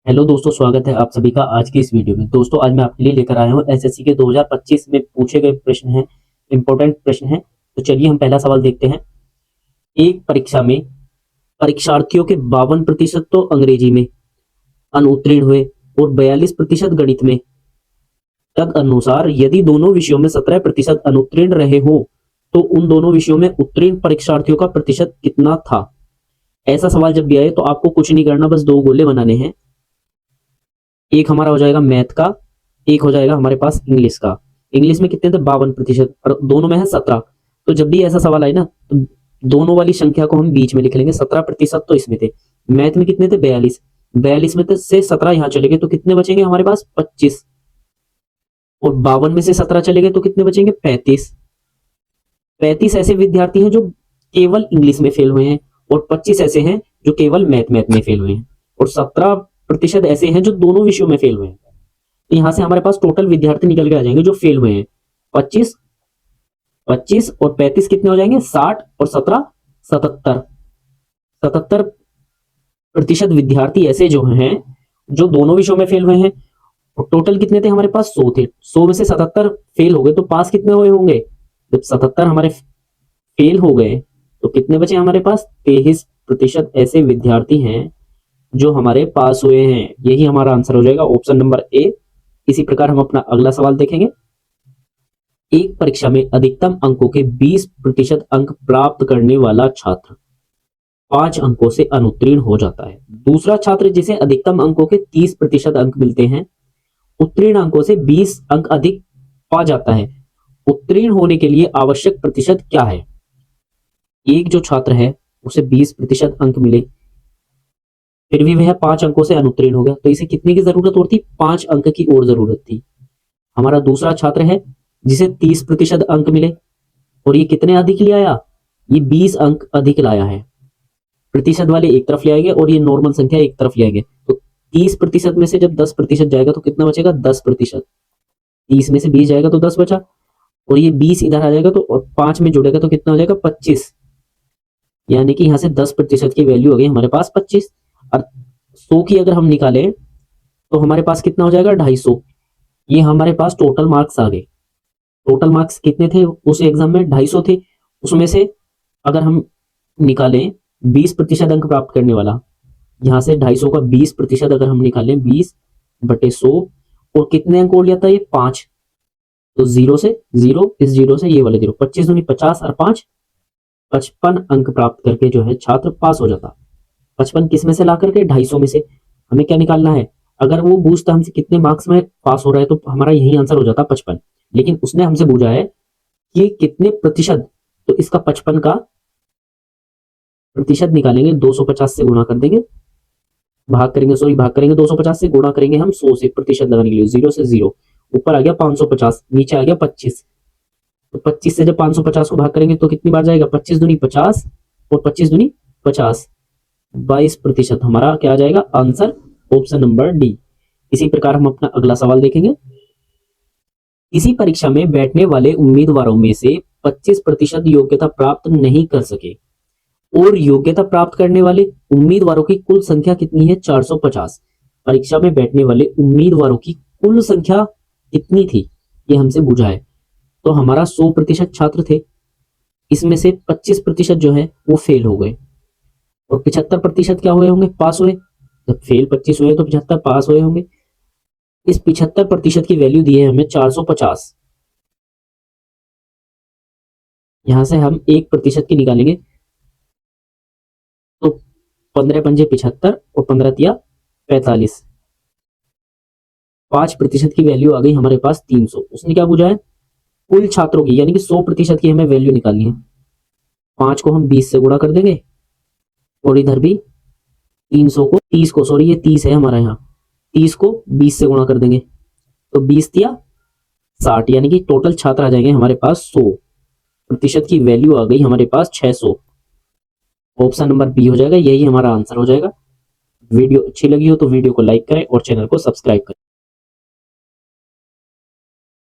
Hello दोस्तों, स्वागत है आप सभी का आज की इस वीडियो में। दोस्तों, आज मैं आपके लिए लेकर आया हूं एसएससी के 2025 में पूछे गए प्रश्न हैं, इंपॉर्टेंट प्रश्न हैं। तो चलिए हम पहला सवाल देखते हैं। एक परीक्षा में परीक्षार्थियों के 52% तो अंग्रेजी में अनुत्तीर्ण हुए और 42% गणित में। तद अनुसार यदि दोनों विषयों में 17% अनुत्तीर्ण रहे हो तो उन दोनों विषयों में उत्तीर्ण परीक्षार्थियों का प्रतिशत कितना था। ऐसा सवाल जब भी आए तो आपको कुछ नहीं करना, बस दो गोले बनाने हैं। एक हमारा हो जाएगा मैथ का, एक हो जाएगा हमारे पास इंग्लिश का। इंग्लिश में कितने थे? 52% और दोनों में है 17। तो जब भी ऐसा सवाल आए ना तो दोनों वाली संख्या को हम बीच में लिख लेंगे। 17% तो इसमें थे। मैथ में कितने थे? 42। 42 में से 17 यहाँ चले गए तो कितने बचेंगे हमारे पास? 25। और 52 में से 17 चले गए तो कितने बचेंगे? 35। 35 ऐसे विद्यार्थी हैं जो केवल इंग्लिश में फेल हुए हैं और 25 ऐसे हैं जो केवल मैथ में फेल हुए हैं और 17% ऐसे हैं जो दोनों विषयों में फेल हुए हैं। तो यहां से हमारे पास टोटल विद्यार्थी निकल के आ जाएंगे जो फेल हुए हैं। 25, 25 और 35 कितने हो जाएंगे? 60 और 17 77। 77% विद्यार्थी ऐसे जो हैं जो दोनों विषयों में फेल हुए हैं। और टोटल कितने थे हमारे पास? 100 थे। 100 में से 77 फेल हो गए तो पास कितने हुए होंगे? जब 77 हमारे फेल हो गए तो कितने बचे हमारे पास? 23% ऐसे विद्यार्थी हैं जो हमारे पास हुए हैं। यही हमारा आंसर हो जाएगा, ऑप्शन नंबर ए। इसी प्रकार हम अपना अगला सवाल देखेंगे। एक परीक्षा में अधिकतम अंकों के 20% अंक प्राप्त करने वाला छात्र 5 अंकों से अनुत्तीर्ण हो जाता है। दूसरा छात्र जिसे अधिकतम अंकों के 30% अंक मिलते हैं उत्तीर्ण अंकों से 20 अंक अधिक पा जाता है। उत्तीर्ण होने के लिए आवश्यक प्रतिशत क्या है? एक जो छात्र है उसे 20% अंक मिले, फिर भी वह 5 अंकों से अनुत्तीर्ण हो गया, तो इसे कितने की जरूरत और थी? 5 अंक की और जरूरत थी। हमारा दूसरा छात्र है जिसे 30% अंक मिले और ये कितने अधिक ले आया? ये 20 अंक अधिक लाया है। प्रतिशत वाले एक तरफ ले आएंगे और ये नॉर्मल संख्या एक तरफ ले आएंगे। तो 30% में से जब 10% जाएगा तो कितना बचेगा? 10%। 30 में से 20 जाएगा तो 10 बचा और ये 20 इधर आ जाएगा तो और 5 में जुड़ेगा तो कितना हो जाएगा? 25। यानी कि यहाँ से 10% की वैल्यू हो गई हमारे पास 25। और 100 की अगर हम निकालें तो हमारे पास कितना हो जाएगा? 250। ये हमारे पास टोटल मार्क्स आ गए। टोटल मार्क्स कितने थे उस एग्जाम में? 250 थे। उसमें से अगर हम निकालें 20% अंक प्राप्त करने वाला, यहां से 250 का 20% अगर हम निकालें 20/100 और कितने अंक और लिया था? ये 5। तो 0 से 0, इस 0 से ये वाले 0, 25 दूनी 50 और 5 55 अंक प्राप्त करके जो है छात्र पास हो जाता। 55 किस में से ला करके? 250 में से। हमें क्या निकालना है? अगर वो पूछता हमसे कितने मार्क्स में पास हो रहा है तो हमारा यही आंसर हो जाता 55। लेकिन उसने हमसे पूछा है कि कितने प्रतिशत, तो इसका 55 का प्रतिशत निकालेंगे, 250 से गुणा कर देंगे, भाग करेंगे 250 से, गुणा करेंगे हम 100 से प्रतिशत लगाने के लिए। 0 से 0, ऊपर आ गया 550, नीचे आ गया 25। तो 25 से जब 550 को भाग करेंगे तो कितनी बार जाएगा? 25 दूनी 50 और 25 दूनी 50, 22% हमारा क्या आ जाएगा? Answer option number D. इसी प्रकार हम अपना अगला सवाल देखेंगे। इसी परीक्षा में बैठने वाले उम्मीदवारों में से 25% योग्यता प्राप्त नहीं कर सके और योग्यता प्राप्त करने वाले उम्मीदवारों की कुल संख्या कितनी है? 450। परीक्षा में बैठने वाले उम्मीदवारों की कुल संख्या कितनी थी ये हमसे पूछा है। तो हमारा 100% छात्र थे, इसमें से 25% जो है वो फेल हो गए और 75% क्या हुए होंगे? पास हुए। जब फेल 25 हुए तो 75 पास हुए होंगे। इस 75% की वैल्यू दी है हमें 450। यहां से हम 1% की निकालेंगे तो 15 पंजे 75 और 15 तिया 45। 5% की वैल्यू आ गई हमारे पास 300। उसने क्या पूछा है? कुल छात्रों की, यानी कि 100% की हमें वैल्यू निकालनी है। 5 को हम 20 से गुणा कर देंगे और इधर भी 300 को 30 को, सॉरी ये 30 है हमारा, यहाँ 30 को 20 से गुणा कर देंगे तो 20 तिया 60, यानी कि टोटल छात्र आ जाएंगे हमारे पास 100%। की वैल्यू आ गई हमारे पास 600। ऑप्शन नंबर बी हो जाएगा, यही हमारा आंसर हो जाएगा। वीडियो अच्छी लगी हो तो वीडियो को लाइक करें और चैनल को सब्सक्राइब करें।